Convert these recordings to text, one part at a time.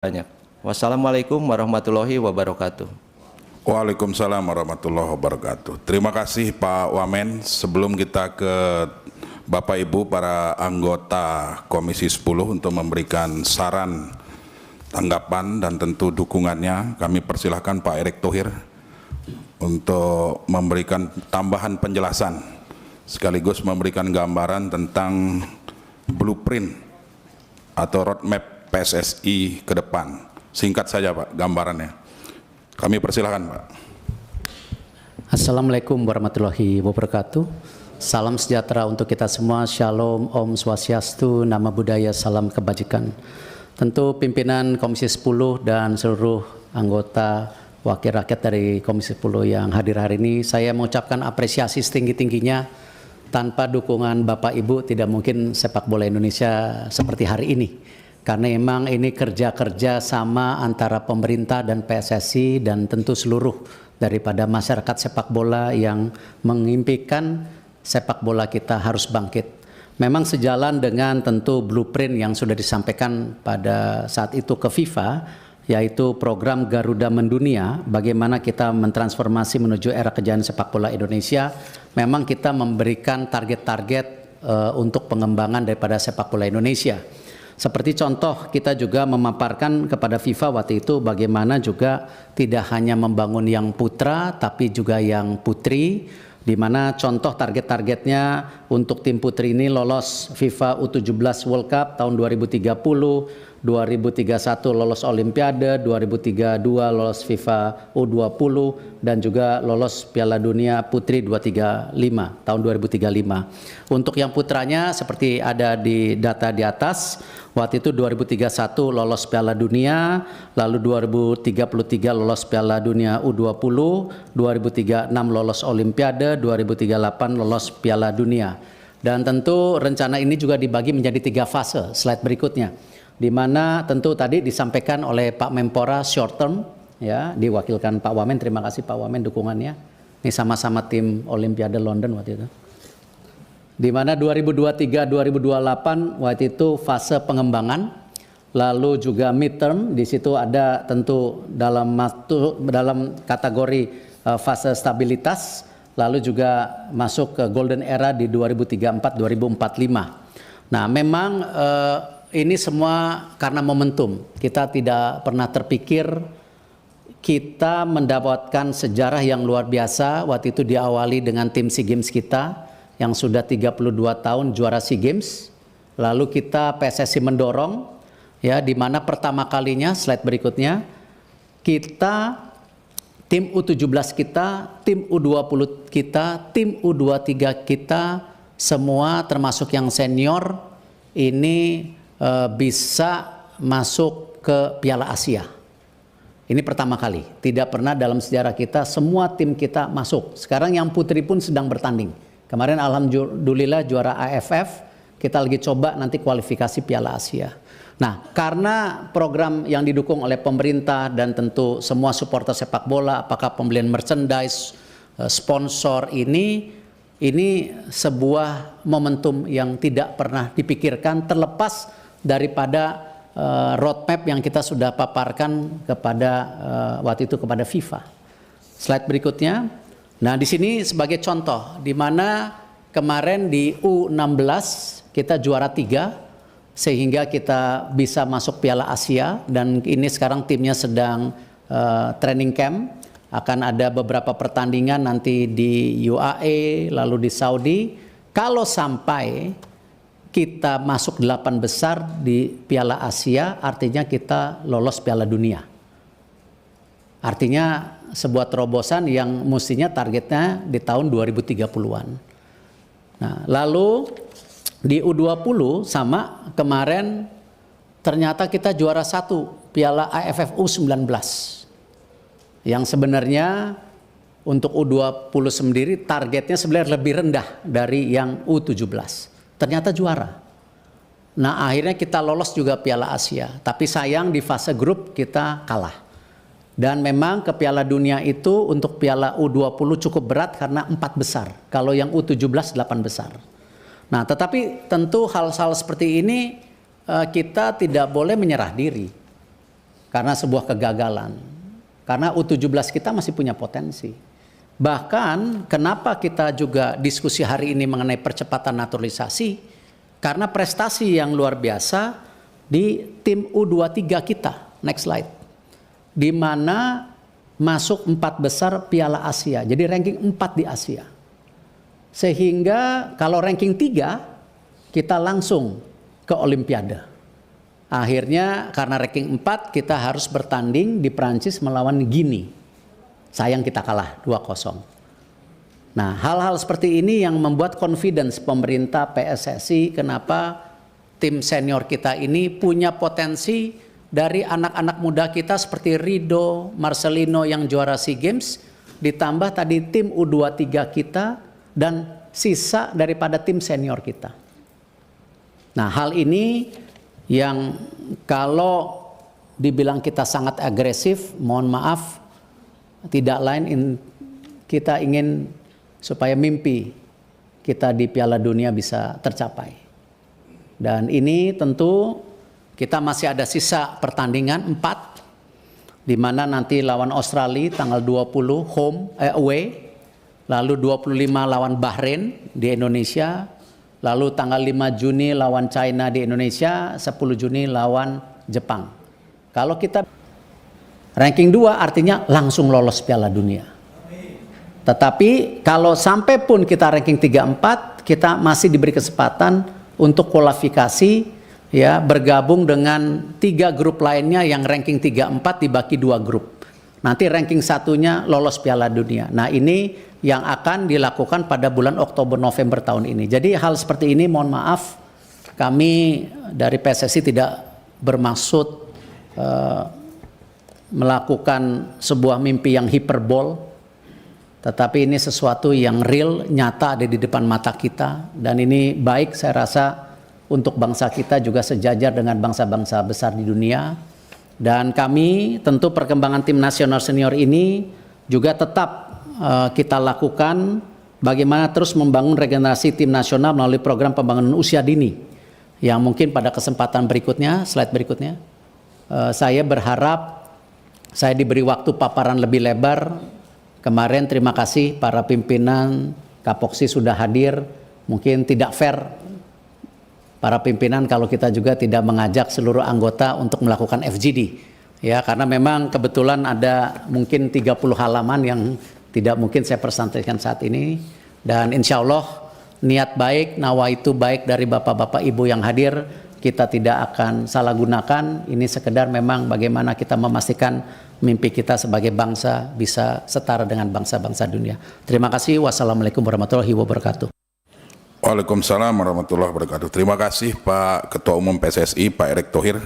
Banyak. Wassalamualaikum warahmatullahi wabarakatuh. Waalaikumsalam warahmatullahi wabarakatuh. Terima kasih Pak Wamen. Sebelum kita ke Bapak Ibu para anggota Komisi 10 untuk memberikan saran, tanggapan dan tentu dukungannya, kami persilahkan Pak Erick Thohir untuk memberikan tambahan penjelasan sekaligus memberikan gambaran tentang blueprint atau roadmap PSSI ke depan. Singkat saja Pak gambarannya. Kami persilahkan Pak. Assalamualaikum warahmatullahi wabarakatuh. Salam sejahtera untuk kita semua. Shalom, Om Swastiastu, Nama Budaya, Salam Kebajikan. Tentu pimpinan Komisi 10 dan seluruh anggota wakil rakyat dari Komisi 10 yang hadir hari ini, saya mengucapkan apresiasi setinggi-tingginya. Tanpa dukungan Bapak Ibu tidak mungkin sepak bola Indonesia seperti hari ini. Karena memang ini kerja-kerja sama antara pemerintah dan PSSI dan tentu seluruh daripada masyarakat sepak bola yang mengimpikan sepak bola kita harus bangkit. Memang sejalan dengan tentu blueprint yang sudah disampaikan pada saat itu ke FIFA, yaitu program Garuda Mendunia, bagaimana kita mentransformasi menuju era kejayaan sepak bola Indonesia. Memang kita memberikan target-target untuk pengembangan daripada sepak bola Indonesia. Seperti contoh, kita juga memaparkan kepada FIFA waktu itu bagaimana juga tidak hanya membangun yang putra tapi juga yang putri, di mana contoh target-targetnya untuk tim putri ini lolos FIFA U17 World Cup tahun 2030, 2031 lolos Olimpiade, 2032 lolos FIFA U20 dan juga lolos Piala Dunia Putri 235 tahun 2035. Untuk yang putranya seperti ada di data di atas, waktu itu 2031 lolos Piala Dunia, lalu 2033 lolos Piala Dunia U20, 2036 lolos Olimpiade, 2038 lolos Piala Dunia. Dan tentu rencana ini juga dibagi menjadi 3 fase, slide berikutnya. Di mana tentu tadi disampaikan oleh Pak Menpora short term, ya, diwakilkan Pak Wamen. Terima kasih Pak Wamen dukungannya. Ini sama-sama tim Olimpiade London waktu itu. Di mana 2023-2028 waktu itu fase pengembangan, lalu juga midterm. Di situ ada tentu dalam kategori fase stabilitas, lalu juga masuk ke golden era di 2034-2045. Nah, memang ini semua karena momentum. Kita tidak pernah terpikir kita mendapatkan sejarah yang luar biasa. Waktu itu diawali dengan tim SEA Games kita yang sudah 32 tahun juara SEA Games. Lalu kita PSSI mendorong, ya, di mana pertama kalinya, slide berikutnya, kita tim U17 kita, tim U20 kita, tim U23 kita, semua termasuk yang senior ini bisa masuk ke Piala Asia. Ini pertama kali, tidak pernah dalam sejarah kita semua tim kita masuk. Sekarang yang putri pun sedang bertanding. Kemarin alhamdulillah juara AFF, kita lagi coba nanti kualifikasi Piala Asia. Nah, karena program yang didukung oleh pemerintah dan tentu semua supporter sepak bola, apakah pembelian merchandise, sponsor ini sebuah momentum yang tidak pernah dipikirkan terlepas daripada roadmap yang kita sudah paparkan kepada waktu itu kepada FIFA. Slide berikutnya. Nah, di sini sebagai contoh di mana kemarin di U16 kita juara 3 sehingga kita bisa masuk Piala Asia, dan ini sekarang timnya sedang training camp. Akan ada beberapa pertandingan nanti di UAE lalu di Saudi. Kalau sampai kita masuk 8 besar di Piala Asia, artinya kita lolos Piala Dunia. Artinya sebuah terobosan yang mestinya targetnya di tahun 2030-an. Nah, lalu di U20 sama kemarin ternyata kita juara 1 Piala AFF U19. Yang sebenarnya untuk U20 sendiri targetnya sebenarnya lebih rendah dari yang U17. Ternyata juara. Nah, akhirnya kita lolos juga Piala Asia. Tapi sayang di fase grup kita kalah. Dan memang ke Piala Dunia itu untuk Piala U20 cukup berat karena 4 besar. Kalau yang U17 8 besar. Nah, tetapi tentu hal-hal seperti ini kita tidak boleh menyerah diri. karena sebuah kegagalan. Karena U17 kita masih punya potensi. Bahkan kenapa kita juga diskusi hari ini mengenai percepatan naturalisasi? Karena prestasi yang luar biasa di tim U23 kita. Next slide. Di mana masuk 4 besar Piala Asia. Jadi ranking 4 di Asia. Sehingga kalau ranking 3 kita langsung ke Olimpiade. Akhirnya karena ranking 4 kita harus bertanding di Prancis melawan Guinea. Sayang kita kalah 2-0. Nah, hal-hal seperti ini yang membuat confidence pemerintah PSSI kenapa tim senior kita ini punya potensi dari anak-anak muda kita seperti Rido, Marcelino yang juara SEA Games, ditambah tadi tim U23 kita dan sisa daripada tim senior kita. Nah, hal ini yang kalau dibilang kita sangat agresif, mohon maaf, tidak lain kita ingin supaya mimpi kita di Piala Dunia bisa tercapai. Dan ini tentu kita masih ada sisa pertandingan 4, di mana nanti lawan Australia tanggal 20 away, lalu 25 lawan Bahrain di Indonesia, lalu tanggal 5 Juni lawan China di Indonesia, 10 Juni lawan Jepang. Kalau kita ranking 2 artinya langsung lolos Piala Dunia. Tetapi kalau sampai pun kita ranking 3-4, kita masih diberi kesempatan untuk kualifikasi, ya, bergabung dengan 3 grup lainnya yang ranking 3-4 dibagi 2 grup. Nanti ranking 1-nya lolos Piala Dunia. Nah, ini yang akan dilakukan pada bulan Oktober November tahun ini. Jadi hal seperti ini mohon maaf, kami dari PSSI tidak bermaksud melakukan sebuah mimpi yang hiperbol, tetapi ini sesuatu yang real, nyata ada di depan mata kita, dan ini baik saya rasa untuk bangsa kita juga sejajar dengan bangsa-bangsa besar di dunia. Dan kami tentu perkembangan tim nasional senior ini juga tetap kita lakukan bagaimana terus membangun regenerasi tim nasional melalui program pembangunan usia dini, yang mungkin pada kesempatan berikutnya, slide berikutnya, saya berharap saya diberi waktu paparan lebih lebar. Kemarin terima kasih para pimpinan Kapoksi sudah hadir. Mungkin tidak fair para pimpinan kalau kita juga tidak mengajak seluruh anggota untuk melakukan FGD. Ya, karena memang kebetulan ada mungkin 30 halaman yang tidak mungkin saya presentasikan saat ini. Dan insya Allah niat baik, nawaitu baik dari bapak-bapak ibu yang hadir, kita tidak akan salah gunakan. Ini sekedar memang bagaimana kita memastikan mimpi kita sebagai bangsa bisa setara dengan bangsa-bangsa dunia. Terima kasih. Wassalamualaikum warahmatullahi wabarakatuh. Waalaikumsalam warahmatullahi wabarakatuh. Terima kasih Pak Ketua Umum PSSI, Pak Erick Thohir.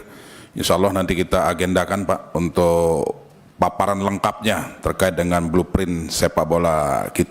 Insya Allah nanti kita agendakan Pak untuk paparan lengkapnya terkait dengan blueprint sepak bola kita